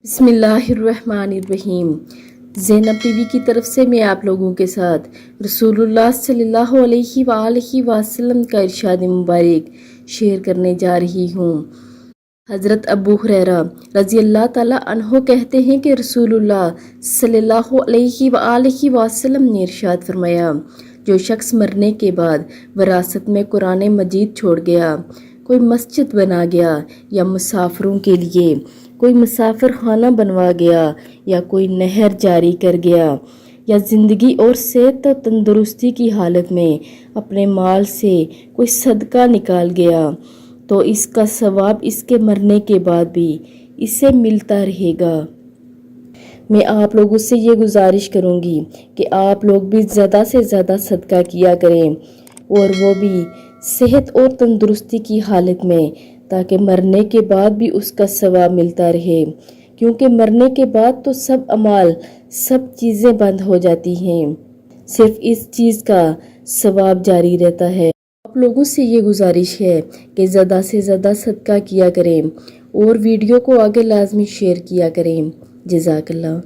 بسم اللہ الرحمن الرحیم۔ زینب ٹی وی کی طرف سے میں آپ لوگوں کے ساتھ رسول اللہ صلی اللہ علیہ وآلہ وسلم کا ارشاد مبارک شیئر کرنے جا رہی ہوں۔ حضرت ابو ہریرہ رضی اللہ تعالیٰ عنہ کہتے ہیں کہ رسول اللہ صلی اللہ علیہ وآلہ وسلم نے ارشاد فرمایا، جو شخص مرنے کے بعد وراثت میں قرآن مجید چھوڑ گیا، کوئی مسجد بنا گیا یا مسافروں کے لیے کوئی مسافر خانہ بنوا گیا یا کوئی نہر جاری کر گیا یا زندگی اور صحت و تندرستی کی حالت میں اپنے مال سے کوئی صدقہ نکال گیا تو اس کا ثواب اس کے مرنے کے بعد بھی اسے ملتا رہے گا۔ میں آپ لوگوں سے یہ گزارش کروں گی کہ آپ لوگ بھی زیادہ سے زیادہ صدقہ کیا کریں، اور وہ بھی صحت اور تندرستی کی حالت میں، تاکہ مرنے کے بعد بھی اس کا ثواب ملتا رہے، کیونکہ مرنے کے بعد تو سب اعمال، سب چیزیں بند ہو جاتی ہیں، صرف اس چیز کا ثواب جاری رہتا ہے۔ آپ لوگوں سے یہ گزارش ہے کہ زیادہ سے زیادہ صدقہ کیا کریں اور ویڈیو کو آگے لازمی شیئر کیا کریں۔ جزاک اللہ۔